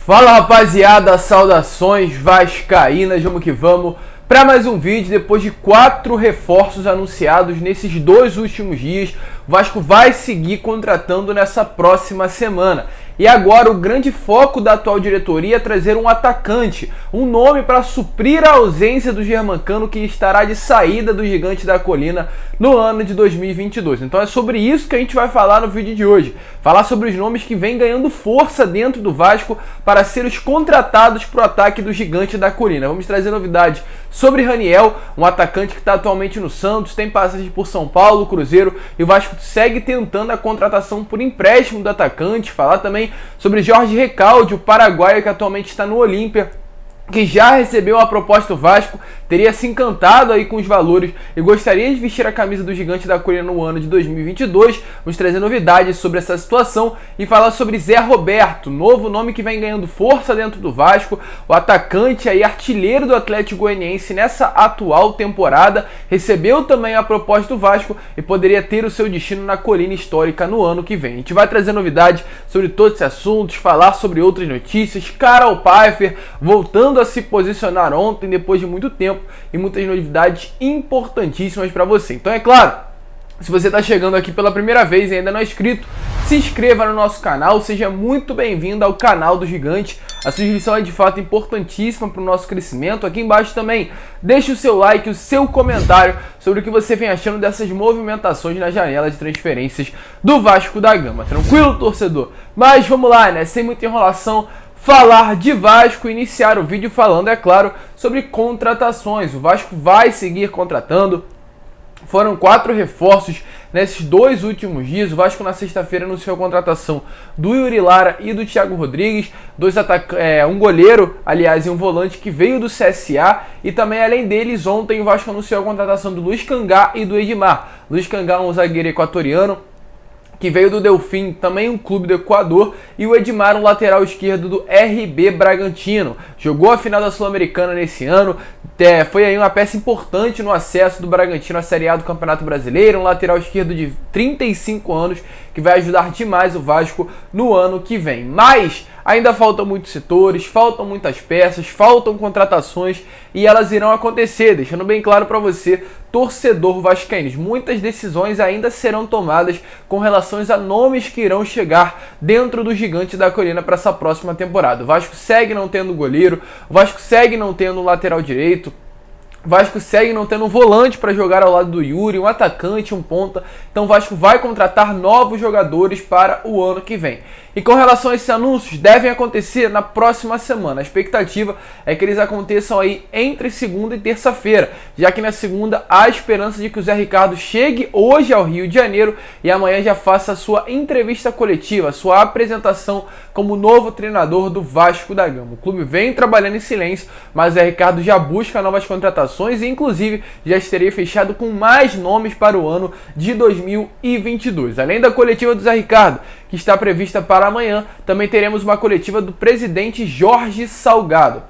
Fala rapaziada, saudações vascaínas, vamos que vamos para mais um vídeo. Depois de 4 reforços anunciados nesses 2 últimos dias, o Vasco vai seguir contratando nessa próxima semana. E agora o grande foco da atual diretoria é trazer um atacante, um nome para suprir a ausência do Germancano, que estará de saída do Gigante da Colina no ano de 2022. Então é sobre isso que a gente vai falar no vídeo de hoje. Falar sobre os nomes que vêm ganhando força dentro do Vasco para ser os contratados para o ataque do Gigante da Colina. Vamos trazer novidades sobre Raniel, um atacante que está atualmente no Santos, tem passagem por São Paulo, Cruzeiro, e o Vasco segue tentando a contratação por empréstimo do atacante. Falar também sobre Jorge Recalde, o paraguaio que atualmente está no Olímpia, que já recebeu a proposta do Vasco, teria se encantado aí com os valores e gostaria de vestir a camisa do Gigante da Colina no ano de 2022. Vamos trazer novidades sobre essa situação e falar sobre Zé Roberto, novo nome que vem ganhando força dentro do Vasco, o atacante aí artilheiro do Atlético Goianiense nessa atual temporada, recebeu também a proposta do Vasco e poderia ter o seu destino na Colina Histórica no ano que vem. A gente vai trazer novidades sobre todos esses assuntos, falar sobre outras notícias, Carol Pfeiffer voltando a se posicionar ontem depois de muito tempo e muitas novidades importantíssimas para você. Então é claro, se você está chegando aqui pela primeira vez e ainda não é inscrito, se inscreva no nosso canal, seja muito bem-vindo ao canal do Gigante. A sua inscrição é de fato importantíssima para o nosso crescimento. Aqui embaixo também deixe o seu like, o seu comentário sobre o que você vem achando dessas movimentações na janela de transferências do Vasco da Gama. Tranquilo, torcedor? Mas vamos lá, né? Sem muita enrolação, falar de Vasco, iniciar o vídeo falando, é claro, sobre contratações. O Vasco vai seguir contratando. Foram 4 reforços nesses 2 últimos dias. O Vasco na sexta-feira anunciou a contratação do Yuri Lara e do Thiago Rodrigues, um goleiro, aliás, e um volante que veio do CSA. E também, além deles, ontem o Vasco anunciou a contratação do Luiz Cangá e do Edmar. Luiz Cangá, um zagueiro equatoriano que veio do Delfim, também um clube do Equador, e o Edmar, um lateral esquerdo do RB Bragantino. Jogou a final da Sul-Americana nesse ano, foi aí uma peça importante no acesso do Bragantino à Série A do Campeonato Brasileiro, um lateral esquerdo de 35 anos, que vai ajudar demais o Vasco no ano que vem. Mas ainda faltam muitos setores, faltam muitas peças, faltam contratações e elas irão acontecer, deixando bem claro para você, torcedor vascaíno. Muitas decisões ainda serão tomadas com relação a nomes que irão chegar dentro do Gigante da Colina para essa próxima temporada. O Vasco segue não tendo goleiro, o Vasco segue não tendo um lateral direito, o Vasco segue não tendo um volante para jogar ao lado do Yuri, um atacante, um ponta. Então o Vasco vai contratar novos jogadores para o ano que vem. E com relação a esses anúncios, devem acontecer na próxima semana. A expectativa é que eles aconteçam aí entre segunda e terça-feira, já que na segunda há esperança de que o Zé Ricardo chegue hoje ao Rio de Janeiro e amanhã já faça a sua entrevista coletiva, a sua apresentação como novo treinador do Vasco da Gama. O clube vem trabalhando em silêncio, mas o Zé Ricardo já busca novas contratações e inclusive já estaria fechado com mais nomes para o ano de 2022. Além da coletiva do Zé Ricardo, que está prevista para amanhã, também teremos uma coletiva do presidente Jorge Salgado.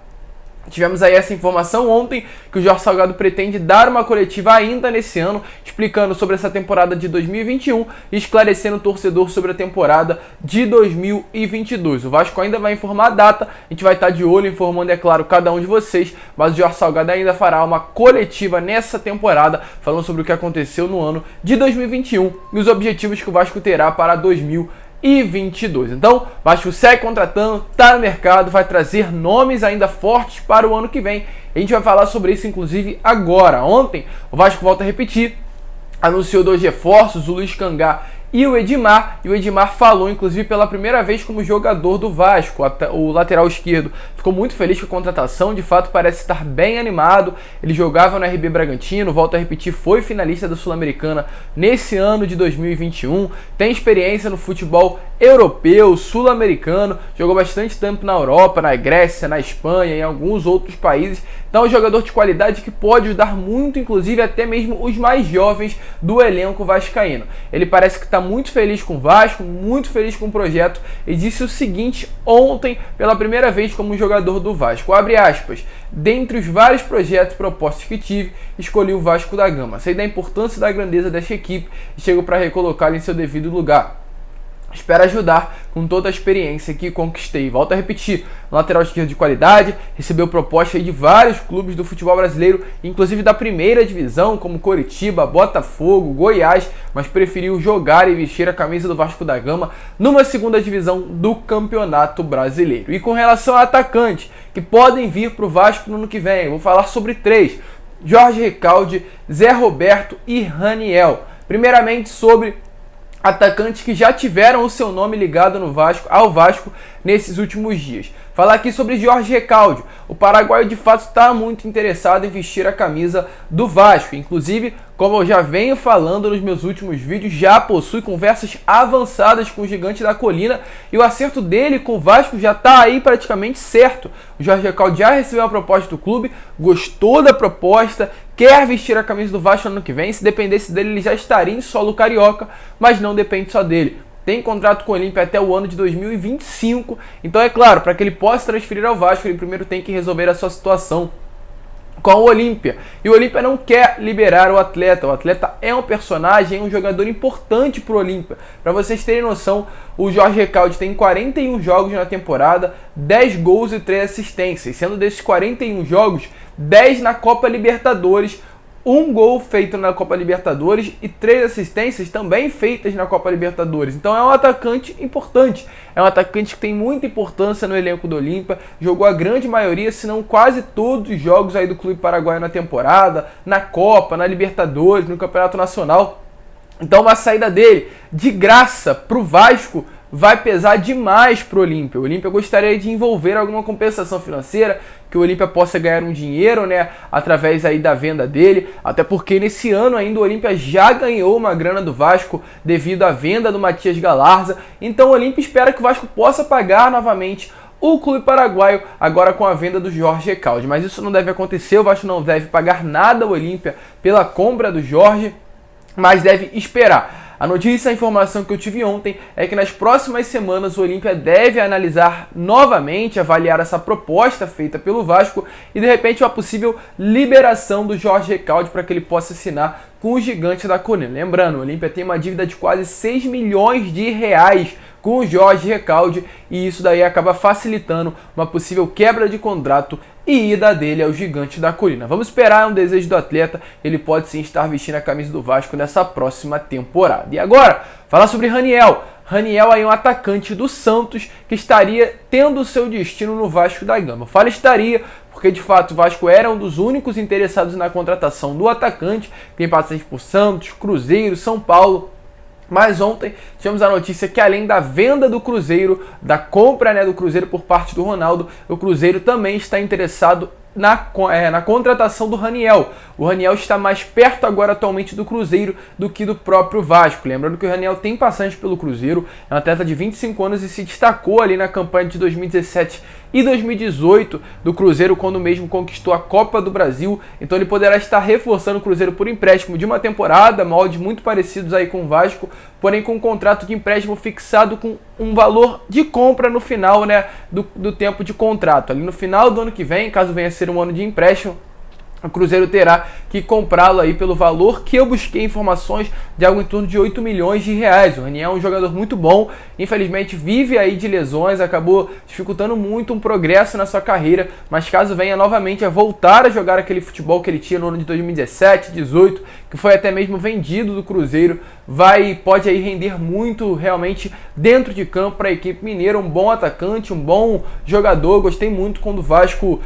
Tivemos aí essa informação ontem, que o Jorge Salgado pretende dar uma coletiva ainda nesse ano, explicando sobre essa temporada de 2021 e esclarecendo o torcedor sobre a temporada de 2022. O Vasco ainda vai informar a data, a gente vai estar de olho informando, é claro, cada um de vocês, mas o Jorge Salgado ainda fará uma coletiva nessa temporada, falando sobre o que aconteceu no ano de 2021 e os objetivos que o Vasco terá para 2022. Então, o Vasco segue contratando, está no mercado, vai trazer nomes ainda fortes para o ano que vem. A gente vai falar sobre isso, inclusive, agora. Ontem, o Vasco, volta a repetir, anunciou 2 reforços, o Luiz Cangá e o Edmar falou, inclusive, pela primeira vez como jogador do Vasco. O lateral esquerdo ficou muito feliz com a contratação, de fato parece estar bem animado. Ele jogava no RB Bragantino, volto a repetir, foi finalista da Sul-Americana nesse ano de 2021, tem experiência no futebol europeu, sul-americano, jogou bastante tempo na Europa, na Grécia, na Espanha e em alguns outros países. Então é um jogador de qualidade que pode ajudar muito, inclusive até mesmo os mais jovens do elenco vascaíno. Ele parece que está muito feliz com o Vasco, muito feliz com o projeto e disse o seguinte ontem pela primeira vez como jogador do Vasco, abre aspas, dentre os vários projetos propostos que tive, escolhi o Vasco da Gama, sei da importância e da grandeza desta equipe e chego para recolocá-la em seu devido lugar. Espero ajudar com toda a experiência que conquistei. Volto a repetir, lateral esquerdo de qualidade, recebeu proposta aí de vários clubes do futebol brasileiro, inclusive da primeira divisão, como Coritiba, Botafogo, Goiás, mas preferiu jogar e vestir a camisa do Vasco da Gama numa segunda divisão do Campeonato Brasileiro. E com relação a atacantes que podem vir para o Vasco no ano que vem, eu vou falar sobre 3. Jorge Recalde, Zé Roberto e Raniel. Primeiramente sobre atacantes que já tiveram o seu nome ligado ao Vasco nesses últimos dias. Falar aqui sobre Jorge Recalde. O paraguaio de fato está muito interessado em vestir a camisa do Vasco. Inclusive, como eu já venho falando nos meus últimos vídeos, já possui conversas avançadas com o Gigante da Colina e o acerto dele com o Vasco já está aí praticamente certo. O Jorge Recalde já recebeu uma proposta do clube, gostou da proposta, quer vestir a camisa do Vasco no ano que vem. Se dependesse dele, ele já estaria em solo carioca, mas não depende só dele. Tem contrato com o Olímpia até o ano de 2025. Então, é claro, para que ele possa transferir ao Vasco, ele primeiro tem que resolver a sua situação com o Olímpia. E o Olímpia não quer liberar o atleta. O atleta é um personagem, é um jogador importante para o Olímpia. Para vocês terem noção, o Jorge Recalde tem 41 jogos na temporada, 10 gols e 3 assistências. Sendo desses 41 jogos, 10 na Copa Libertadores, 1 gol feito na Copa Libertadores e 3 assistências também feitas na Copa Libertadores. Então é um atacante importante, é um atacante que tem muita importância no elenco do Olímpia, jogou a grande maioria, se não quase todos os jogos aí do clube paraguaio na temporada, na Copa, na Libertadores, no Campeonato Nacional. Então uma saída dele de graça para o Vasco vai pesar demais para o Olímpia. O Olímpia gostaria de envolver alguma compensação financeira, que o Olímpia possa ganhar um dinheiro, né, através aí da venda dele, até porque nesse ano ainda o Olímpia já ganhou uma grana do Vasco devido à venda do Matias Galarza. Então o Olímpia espera que o Vasco possa pagar novamente o clube paraguaio agora com a venda do Jorge Recalde, mas isso não deve acontecer. O Vasco não deve pagar nada ao Olímpia pela compra do Jorge, mas deve esperar. A notícia, a informação que eu tive ontem é que nas próximas semanas o Olímpia deve analisar novamente, avaliar essa proposta feita pelo Vasco e de repente uma possível liberação do Jorge Recalde para que ele possa assinar com o Gigante da Colina. Lembrando, o Olímpia tem uma dívida de quase 6 milhões de reais com o Jorge Recalde e isso daí acaba facilitando uma possível quebra de contrato e ida dele ao Gigante da Colina. Vamos esperar, é um desejo do atleta, ele pode sim estar vestindo a camisa do Vasco nessa próxima temporada. E agora, falar sobre Raniel. Raniel aí é um atacante do Santos que estaria tendo o seu destino no Vasco da Gama. Fala estaria, porque de fato o Vasco era um dos únicos interessados na contratação do atacante, tem passagem por Santos, Cruzeiro, São Paulo. Mas ontem tivemos a notícia que além da venda do Cruzeiro, da compra, né, do Cruzeiro por parte do Ronaldo, o Cruzeiro também está interessado na contratação do Raniel. O Raniel está mais perto agora atualmente do Cruzeiro do que do próprio Vasco. Lembrando que o Raniel tem passagem pelo Cruzeiro, é um atleta de 25 anos e se destacou ali na campanha de 2017 e 2018 do Cruzeiro, quando mesmo conquistou a Copa do Brasil. Então ele poderá estar reforçando o Cruzeiro por empréstimo de uma temporada, moldes muito parecidos aí com o Vasco, porém com um contrato de empréstimo fixado com um valor de compra no final, né, do tempo de contrato. Ali no final do ano que vem, caso venha a ser um ano de empréstimo, o Cruzeiro terá que comprá-lo aí pelo valor que eu busquei informações de algo em torno de 8 milhões de reais. O Raniel é um jogador muito bom, infelizmente vive aí de lesões, acabou dificultando muito um progresso na sua carreira, mas caso venha novamente a voltar a jogar aquele futebol que ele tinha no ano de 2017, 2018, que foi até mesmo vendido do Cruzeiro, pode aí render muito realmente dentro de campo para a equipe mineira. Um bom atacante, um bom jogador. Gostei muito quando o Vasco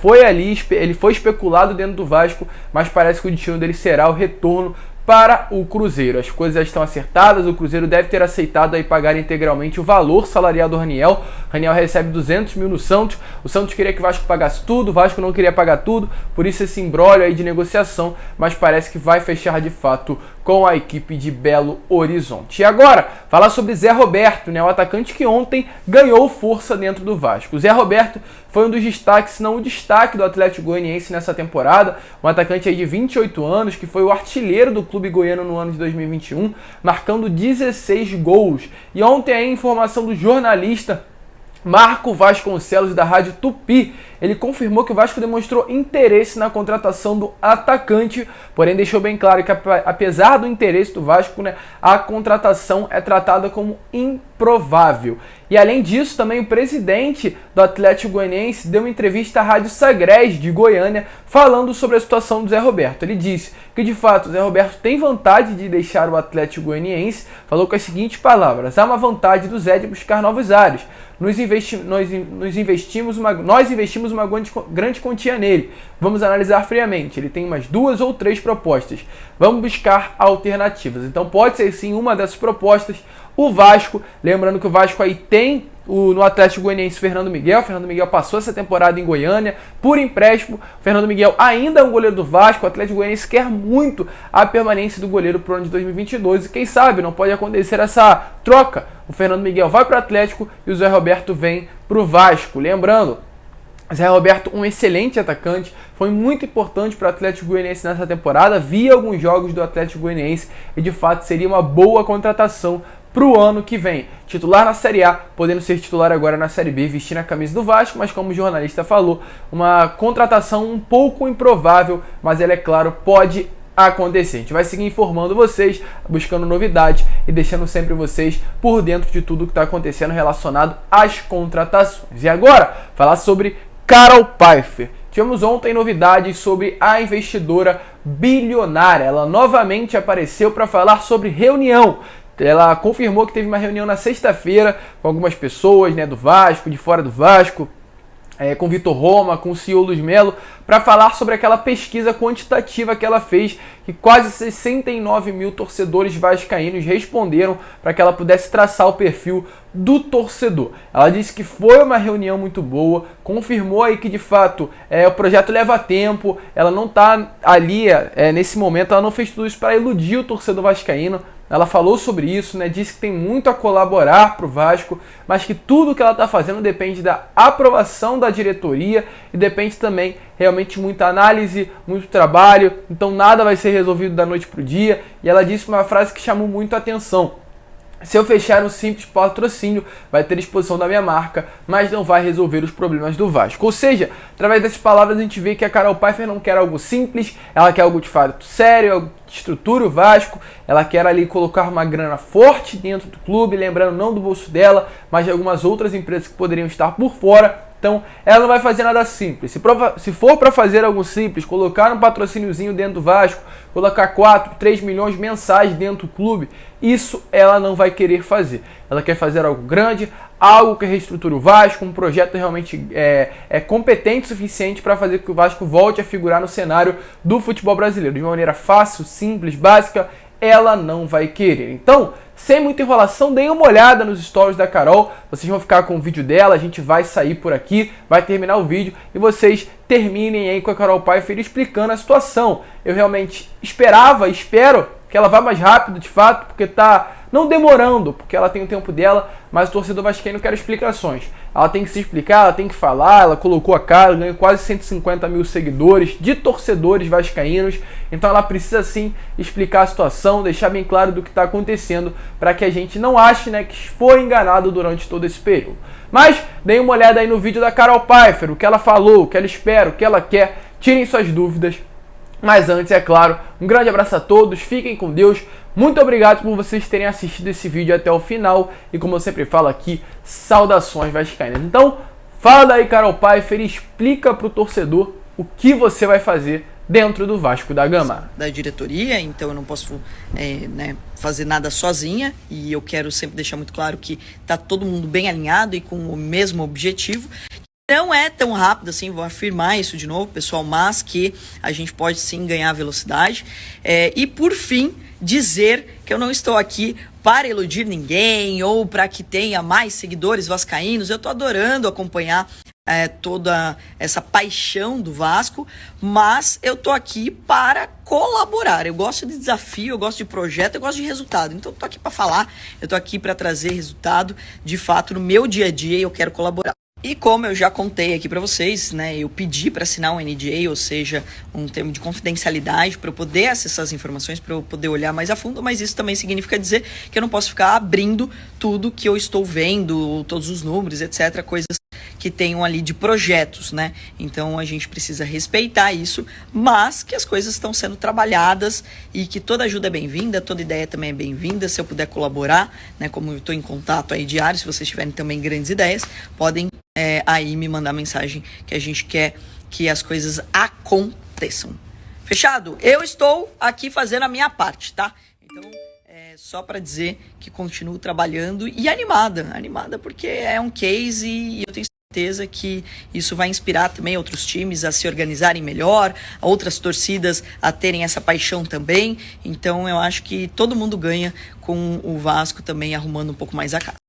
foi ali, ele foi especulado dentro do Vasco, mas parece que o destino dele será o retorno para o Cruzeiro. As coisas já estão acertadas, o Cruzeiro deve ter aceitado aí pagar integralmente o valor salarial do Raniel. Raniel recebe 200 mil no Santos, o Santos queria que o Vasco pagasse tudo, o Vasco não queria pagar tudo, por isso esse imbróglio aí de negociação, mas parece que vai fechar de fato com a equipe de Belo Horizonte. E agora, falar sobre Zé Roberto, né, o atacante que ontem ganhou força dentro do Vasco. O Zé Roberto foi um dos destaques, se não o destaque do Atlético Goianiense nessa temporada, um atacante aí de 28 anos, que foi o artilheiro do clube goiano no ano de 2021, marcando 16 gols. E ontem a informação do jornalista Marco Vasconcelos, da Rádio Tupi, ele confirmou que o Vasco demonstrou interesse na contratação do atacante, porém deixou bem claro que apesar do interesse do Vasco, né, a contratação é tratada como improvável. E além disso, também o presidente do Atlético Goianiense deu uma entrevista à Rádio Sagres de Goiânia falando sobre a situação do Zé Roberto. Ele disse que de fato o Zé Roberto tem vontade de deixar o Atlético Goianiense, falou com as seguintes palavras: há uma vontade do Zé de buscar novos ares. Nós investimos uma grande quantia nele. Vamos analisar friamente. Ele tem umas 2 ou 3 propostas. Vamos buscar alternativas. Então pode ser sim uma dessas propostas o Vasco. Lembrando que o Vasco aí tem no Atlético Goianiense Fernando Miguel. Fernando Miguel passou essa temporada em Goiânia por empréstimo. Fernando Miguel ainda é um goleiro do Vasco. O Atlético Goianiense quer muito a permanência do goleiro para o ano de 2022. E quem sabe não pode acontecer essa troca. O Fernando Miguel vai para o Atlético e o Zé Roberto vem para o Vasco. Lembrando, Zé Roberto, um excelente atacante, foi muito importante para o Atlético Goianiense nessa temporada. Vi alguns jogos do Atlético Goianiense e de fato seria uma boa contratação para o ano que vem. Titular na Série A, podendo ser titular agora na Série B, vestindo a camisa do Vasco, mas como o jornalista falou, uma contratação um pouco improvável, mas ela, é claro, pode acontecer. A gente vai seguir informando vocês, buscando novidades e deixando sempre vocês por dentro de tudo que está acontecendo relacionado às contratações. E agora, falar sobre Carol Pfeiffer. Tivemos ontem novidades sobre a investidora bilionária. Ela novamente apareceu para falar sobre reunião. Ela confirmou que teve uma reunião na sexta-feira com algumas pessoas, né, do Vasco, de fora do Vasco, com Vitor Roma, com o CEO Luiz Melo, para falar sobre aquela pesquisa quantitativa que ela fez, que quase 69 mil torcedores vascaínos responderam para que ela pudesse traçar o perfil do torcedor. Ela disse que foi uma reunião muito boa, confirmou aí que de fato o projeto leva tempo, ela não está ali nesse momento, ela não fez tudo isso para iludir o torcedor vascaíno. Ela falou sobre isso, né? Disse que tem muito a colaborar para o Vasco, mas que tudo que ela está fazendo depende da aprovação da diretoria e depende também realmente muita análise, muito trabalho, então nada vai ser resolvido da noite para o dia. E ela disse uma frase que chamou muito a atenção: se eu fechar um simples patrocínio, vai ter exposição da minha marca, mas não vai resolver os problemas do Vasco. Ou seja, através dessas palavras a gente vê que a Carol Pfeiffer não quer algo simples, ela quer algo de fato sério, algo que estruture o Vasco, ela quer ali colocar uma grana forte dentro do clube, lembrando não do bolso dela, mas de algumas outras empresas que poderiam estar por fora. Então, ela não vai fazer nada simples. Se for para fazer algo simples, colocar um patrocíniozinho dentro do Vasco, colocar 4, 3 milhões mensais dentro do clube, isso ela não vai querer fazer. Ela quer fazer algo grande, algo que reestruture o Vasco, um projeto realmente competente o suficiente para fazer com que o Vasco volte a figurar no cenário do futebol brasileiro. De uma maneira fácil, simples, básica, ela não vai querer. Então, sem muita enrolação, deem uma olhada nos stories da Carol. Vocês vão ficar com o vídeo dela, a gente vai sair por aqui, vai terminar o vídeo e vocês terminem aí com a Carol Pfeiffer explicando a situação. Eu realmente espero que ela vá mais rápido, de fato, porque tá não demorando, porque ela tem o tempo dela, mas o torcedor vascaíno quer explicações. Ela tem que se explicar, ela tem que falar, ela colocou a cara, ganhou quase 150 mil seguidores de torcedores vascaínos, então ela precisa sim explicar a situação, deixar bem claro do que está acontecendo, para que a gente não ache, né, que foi enganado durante todo esse período. Mas deem uma olhada aí no vídeo da Carol Pfeiffer, o que ela falou, o que ela espera, o que ela quer, tirem suas dúvidas. Mas antes, é claro, um grande abraço a todos, fiquem com Deus, muito obrigado por vocês terem assistido esse vídeo até o final e, como eu sempre falo aqui, saudações vascaínas. Então, fala daí, Carol Pfeiffer, e explica para o torcedor o que você vai fazer dentro do Vasco da Gama. Da diretoria, então eu não posso fazer nada sozinha, e eu quero sempre deixar muito claro que está todo mundo bem alinhado e com o mesmo objetivo. Não é tão rápido assim, vou afirmar isso de novo, pessoal, mas que a gente pode sim ganhar velocidade. E por fim, dizer que eu não estou aqui para iludir ninguém ou para que tenha mais seguidores vascaínos. Eu estou adorando acompanhar toda essa paixão do Vasco, mas eu estou aqui para colaborar. Eu gosto de desafio, eu gosto de projeto, eu gosto de resultado. Então eu estou aqui para falar, eu estou aqui para trazer resultado de fato no meu dia a dia e eu quero colaborar. E como eu já contei aqui para vocês, né, eu pedi para assinar um NDA, ou seja, um termo de confidencialidade, para eu poder acessar as informações, para eu poder olhar mais a fundo, mas isso também significa dizer que eu não posso ficar abrindo tudo que eu estou vendo, todos os números, etc., coisas que tenham ali de projetos, né? Então a gente precisa respeitar isso, mas que as coisas estão sendo trabalhadas e que toda ajuda é bem-vinda, toda ideia também é bem-vinda. Se eu puder colaborar, né? Como eu estou em contato aí diário, se vocês tiverem também grandes ideias, podem aí me mandar mensagem que a gente quer que as coisas aconteçam. Fechado? Eu estou aqui fazendo a minha parte, tá? Então, só para dizer que continuo trabalhando e animada porque é um case e eu tenho certeza que isso vai inspirar também outros times a se organizarem melhor, outras torcidas a terem essa paixão também. Então eu acho que todo mundo ganha com o Vasco também arrumando um pouco mais a casa.